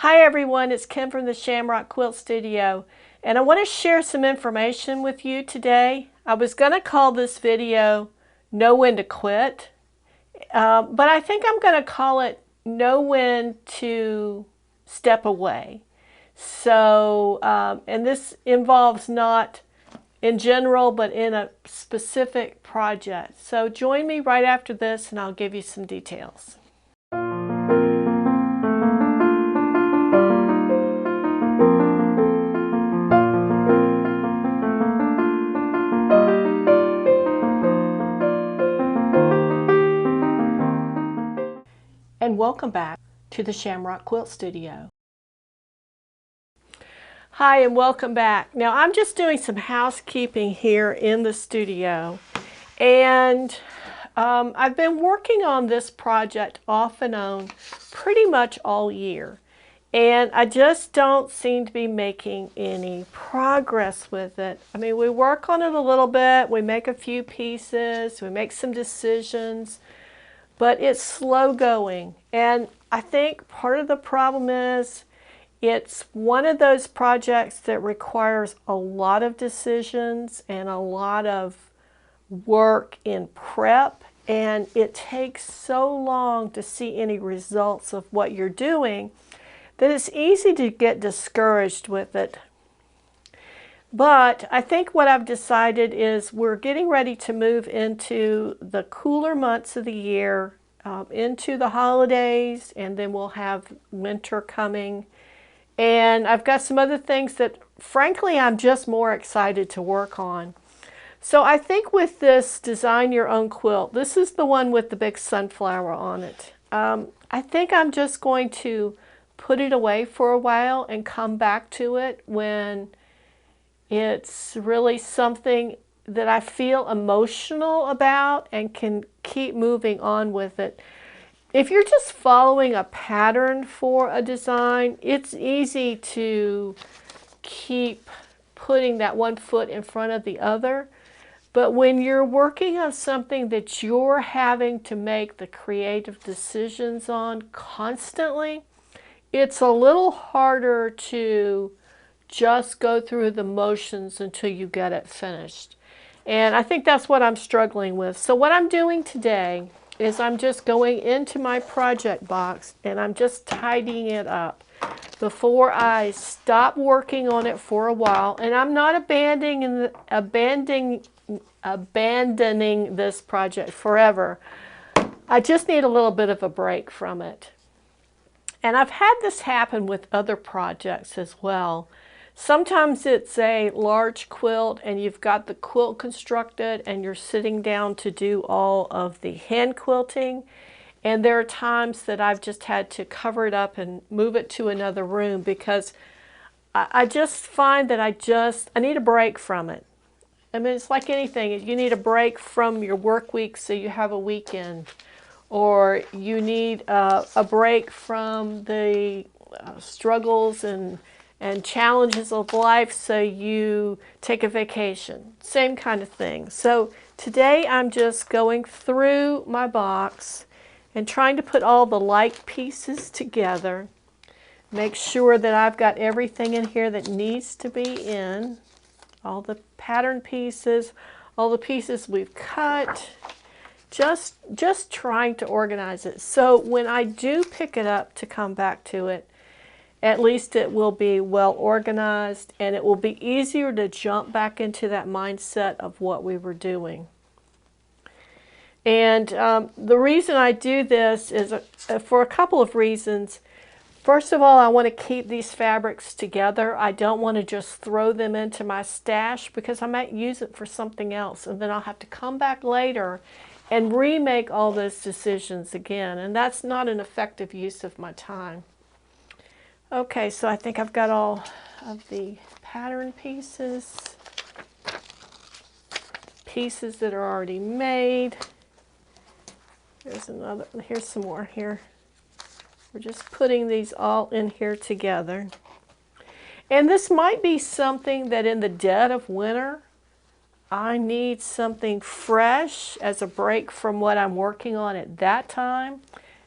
Hi everyone, it's Kim from the Shamrock Quilt Studio, and I want to share some information with you today. I was going to call this video Know When to Quit, but I think I'm going to call it Know When to Step Away. So, and this involves not in general, but in a specific project. So join me right after this and I'll give you some details. And welcome back to the Shamrock Quilt Studio. Hi and welcome back. Now I'm just doing some housekeeping here in the studio, and I've been working on this project off and on pretty much all year, and I just don't seem to be making any progress with it. I mean, we work on it a little bit, we make a few pieces, we make some decisions, but it's slow going. And I think part of the problem is it's one of those projects that requires a lot of decisions and a lot of work in prep, and it takes so long to see any results of what you're doing that it's easy to get discouraged with it. But I think what I've decided is we're getting ready to move into the cooler months of the year, into the holidays, and then we'll have winter coming. And I've got some other things that, frankly, I'm just more excited to work on. So I think with this Design Your Own Quilt, this is the one with the big sunflower on it. I think I'm just going to put it away for a while and come back to it when it's really something that I feel emotional about and can keep moving on with it. If you're just following a pattern for a design, it's easy to keep putting that one foot in front of the other. But when you're working on something that you're having to make the creative decisions on constantly, it's a little harder to just go through the motions until you get it finished. And I think that's what I'm struggling with. So what I'm doing today is I'm just going into my project box and I'm just tidying it up before I stop working on it for a while. And I'm not abandoning this project forever. I just need a little bit of a break from it. And I've had this happen with other projects as well. Sometimes it's a large quilt and you've got the quilt constructed and you're sitting down to do all of the hand quilting. And there are times that I've just had to cover it up and move it to another room because I just find that I need a break from it. I mean, it's like anything. You need a break from your work week so you have a weekend. Or you need a break from the struggles and challenges of life, so you take a vacation. Same kind of thing. So today I'm just going through my box and trying to put all the like pieces together. Make sure that I've got everything in here that needs to be in. All the pattern pieces, all the pieces we've cut. Just trying to organize it. So when I do pick it up to come back to it, at least it will be well organized and it will be easier to jump back into that mindset of what we were doing. And the reason I do this is for a couple of reasons. First of all, I want to keep these fabrics together. I don't want to just throw them into my stash because I might use it for something else and then I'll have to come back later and remake all those decisions again, and that's not an effective use of my time. Okay, so I think I've got all of the pattern pieces that are already made. Here's some more here. We're just putting these all in here together. And this might be something that in the dead of winter, I need something fresh as a break from what I'm working on at that time.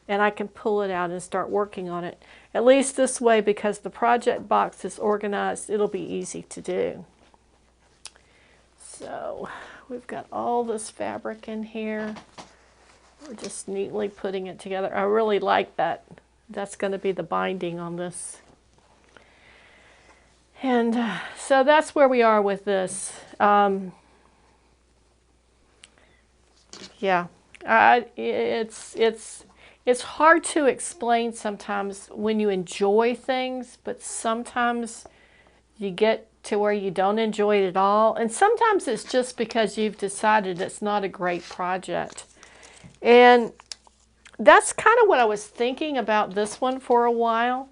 and I can pull it out and start working on it. At least this way, because the project box is organized, it'll be easy to do. So we've got all this fabric in here. We're just neatly putting it together. I really like that. That's going to be the binding on this. And so that's where we are with this. Yeah, it's hard to explain sometimes when you enjoy things, but sometimes you get to where you don't enjoy it at all. And sometimes it's just because you've decided it's not a great project. And that's kind of what I was thinking about this one for a while,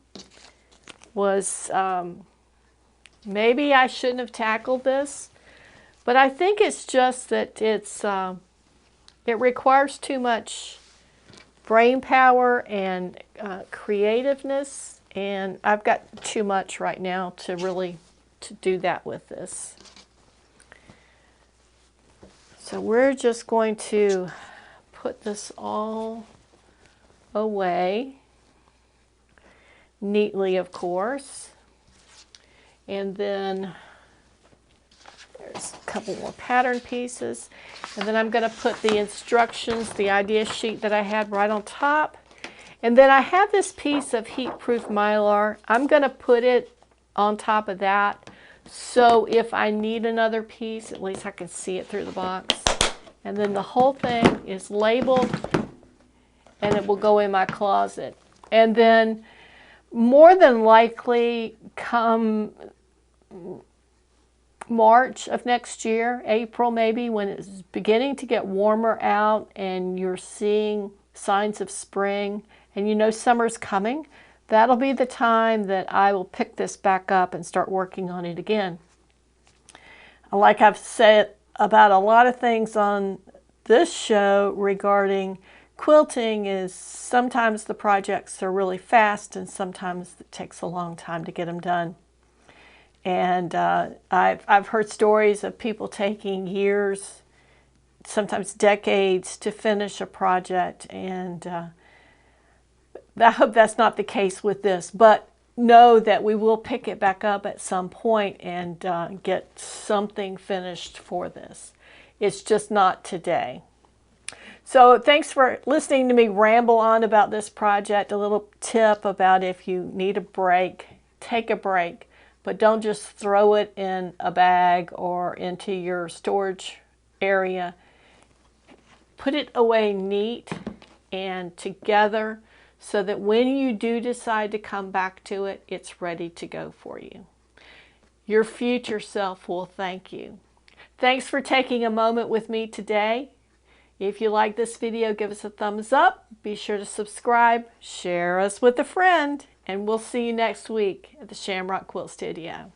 was maybe I shouldn't have tackled this. But I think it's just that it requires too much brain power and creativeness, and I've got too much right now to really do that with this. So we're just going to put this all away neatly, of course, and then there's a couple more pattern pieces, and then I'm going to put the instructions, the idea sheet that I had, right on top. And then I have this piece of heat-proof mylar. I'm going to put it on top of that, so if I need another piece, at least I can see it through the box. And then the whole thing is labeled, and it will go in my closet. And then more than likely, come March of next year, April maybe, when it's beginning to get warmer out and you're seeing signs of spring and you know summer's coming, that'll be the time that I will pick this back up and start working on it again. Like I've said about a lot of things on this show regarding quilting, is sometimes the projects are really fast and sometimes it takes a long time to get them done. And I've heard stories of people taking years, sometimes decades, to finish a project, and I hope that's not the case with this, but know that we will pick it back up at some point and get something finished for this. It's just not today. So thanks for listening to me ramble on about this project. A little tip about if you need a break, take a break, but don't just throw it in a bag or into your storage area. Put it away neat and together, so that when you do decide to come back to it, it's ready to go for you. Your future self will thank you. Thanks for taking a moment with me today. If you like this video, give us a thumbs up. Be sure to subscribe, share us with a friend, and we'll see you next week at the Shamrock Quilt Studio.